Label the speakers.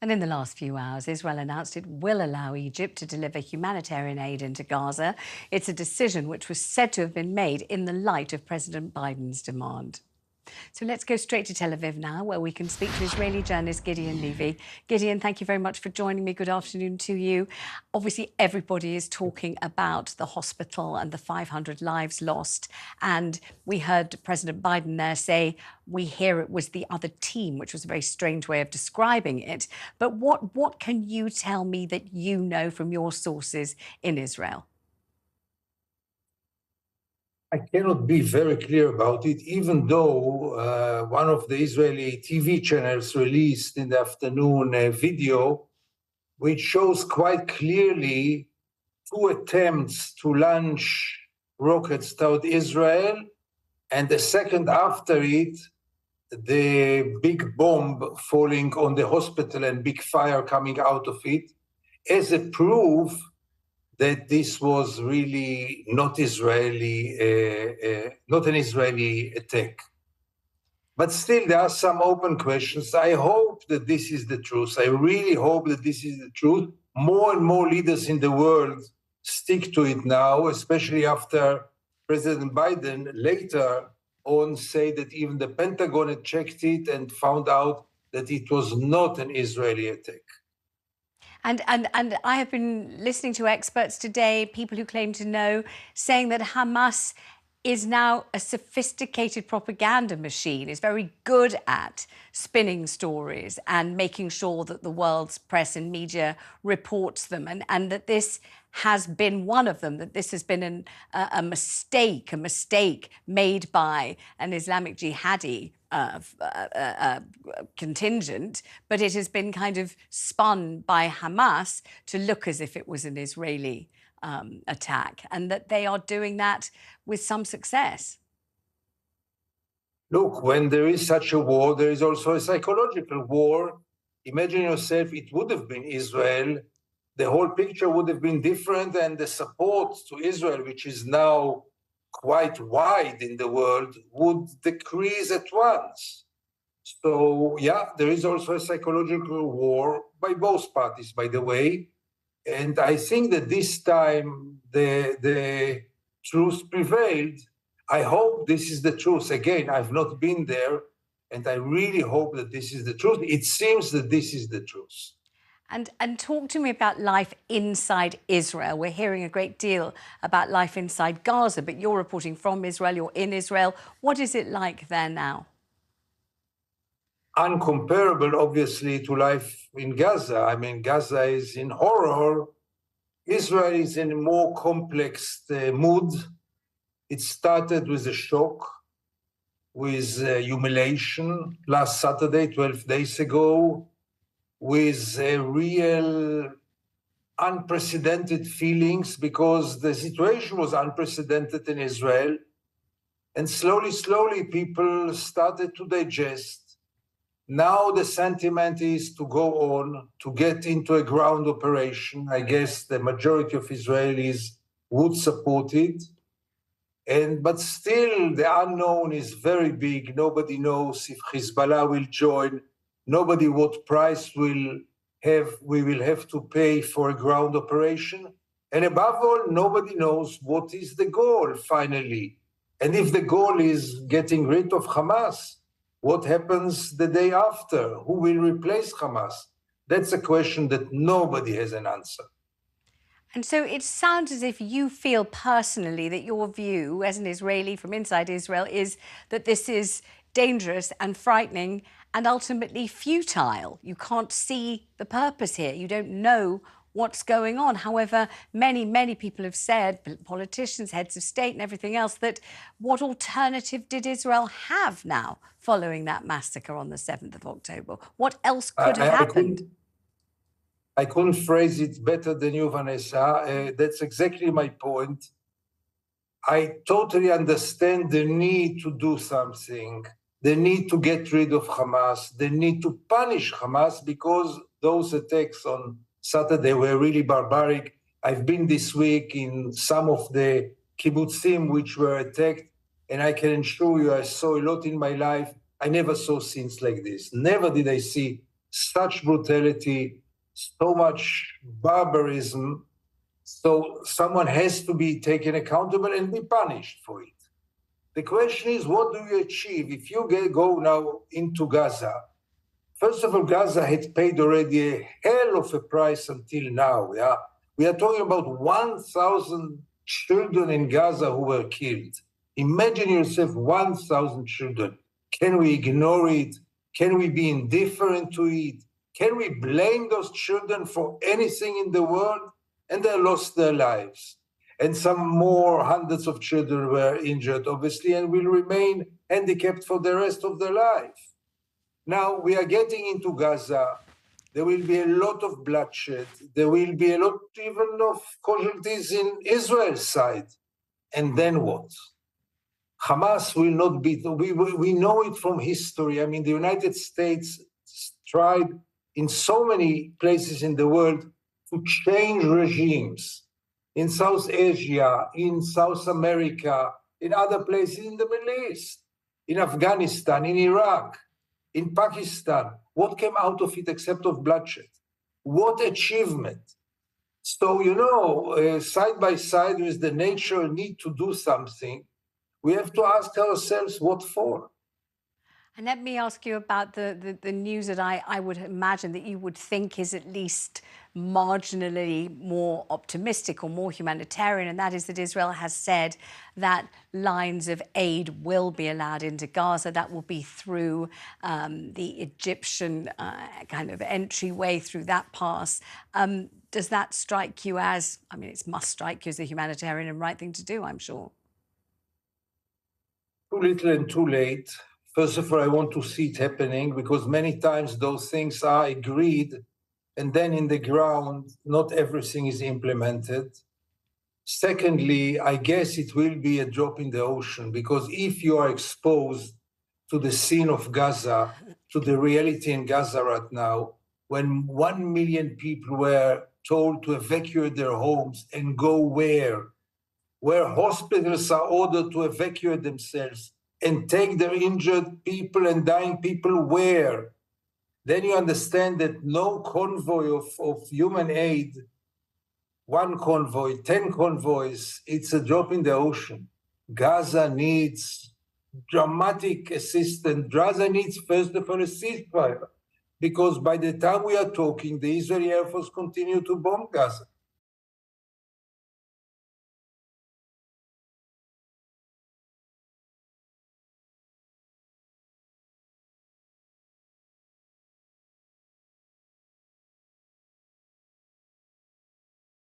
Speaker 1: And in the last few hours, Israel announced it will allow Egypt to deliver humanitarian aid into Gaza. It's a decision which was said to have been made in the light of President Biden's demand. So let's go straight to Tel Aviv now, where we can speak to Israeli journalist Gideon Levy. Gideon, thank you very much for joining me. Good afternoon to you. Obviously, everybody is talking about the hospital and the 500 lives lost. And we heard President Biden there say, we hear it was the other team, which was a very strange way of describing it. But what can you tell me that you know from your sources in Israel?
Speaker 2: I cannot be very clear about it, even though one of the Israeli TV channels released in the afternoon a video which shows quite clearly two attempts to launch rockets toward Israel, and the second after it, the big bomb falling on the hospital and big fire coming out of it, as a proof that this was really not not an Israeli attack. But still, there are some open questions. I hope that this is the truth. I really hope that this is the truth. More and more leaders in the world stick to it now, especially after President Biden later on said that even the Pentagon had checked it and found out that it was not an Israeli attack.
Speaker 1: And I have been listening to experts today, people who claim to know, saying that Hamas is now a sophisticated propaganda machine, is very good at spinning stories and making sure that the world's press and media reports them, and that this has been one of them, that this has been a mistake made by an Islamic jihadi contingent, but it has been kind of spun by Hamas to look as if it was an Israeli attack, and that they are doing that with some success.
Speaker 2: Look, when there is such a war, there is also a psychological war. Imagine yourself, it would have been Israel. The whole picture would have been different, and the support to Israel, which is now quite wide in the world, would decrease at once. So, yeah, there is also a psychological war by both parties, by the way. And I think that this time the truth prevailed. I hope this is the truth. Again, I've not been there, and I really hope that this is the truth. It seems that this is the truth.
Speaker 1: And talk to me about life inside Israel. We're hearing a great deal about life inside Gaza, but you're reporting from Israel, you're in Israel. What is it like there now?
Speaker 2: Uncomparable, obviously, to life in Gaza. I mean, Gaza is in horror. Israel is in a more complex mood. It started with a shock, with humiliation last Saturday, 12 days ago, with real unprecedented feelings, because the situation was unprecedented in Israel. And slowly, people started to digest. Now the sentiment is to go on, to get into a ground operation. I guess the majority of Israelis would support it. But still, the unknown is very big. Nobody knows if Hezbollah will join. Nobody what price we will have to pay for a ground operation. And above all, nobody knows what is the goal finally. And if the goal is getting rid of Hamas, what happens the day after? Who will replace Hamas? That's a question that nobody has an answer.
Speaker 1: And so it sounds as if you feel personally that your view as an Israeli from inside Israel is that this is dangerous and frightening and ultimately futile. You can't see the purpose here. You don't know what's going on. However, many people have said, politicians, heads of state and everything else, that what alternative did Israel have now following that massacre on the 7th of October? What else could have happened?
Speaker 2: I couldn't phrase it better than you, Vanessa. That's exactly my point. I totally understand the need to do something, the need to get rid of Hamas, the need to punish Hamas, because those attacks on Saturday were really barbaric. I've been this week in some of the kibbutzim which were attacked, and I can assure you I saw a lot in my life. I never saw scenes like this. Never did I see such brutality, so much barbarism. So someone has to be taken accountable and be punished for it. The question is, what do you achieve if you go now into Gaza? First of all, Gaza had paid already a hell of a price until now. Yeah, we are talking about 1,000 children in Gaza who were killed. Imagine yourself 1,000 children. Can we ignore it? Can we be indifferent to it? Can we blame those children for anything in the world? And they lost their lives. And some more hundreds of children were injured, obviously, and will remain handicapped for the rest of their life. Now we are getting into Gaza. There will be a lot of bloodshed. There will be a lot even of casualties in Israel's side. And then what? Hamas will not be, we know it from history. I mean, the United States tried in so many places in the world to change regimes in South Asia, in South America, in other places in the Middle East, in Afghanistan, in Iraq, in Pakistan. What came out of it except of bloodshed? What achievement? So, you know, side by side with the natural need to do something, we have to ask ourselves what for.
Speaker 1: And let me ask you about the news that I would imagine that you would think is at least marginally more optimistic or more humanitarian, and that is that Israel has said that lines of aid will be allowed into Gaza. That will be through the Egyptian kind of entryway through that pass. Does that strike you as, I mean, it must strike you as the humanitarian and right thing to do, I'm sure?
Speaker 2: Too little and too late. First of all, I want to see it happening because many times those things are agreed and then in the ground, not everything is implemented. Secondly, I guess it will be a drop in the ocean because if you are exposed to the scene of Gaza, to the reality in Gaza right now, when 1 million people were told to evacuate their homes and go where hospitals are ordered to evacuate themselves and take their injured people and dying people where, then you understand that no convoy of human aid, one convoy, 10 convoys, it's a drop in the ocean. Gaza needs dramatic assistance. Gaza needs, first of all, a ceasefire, because by the time we are talking, the Israeli Air Force continue to bomb Gaza.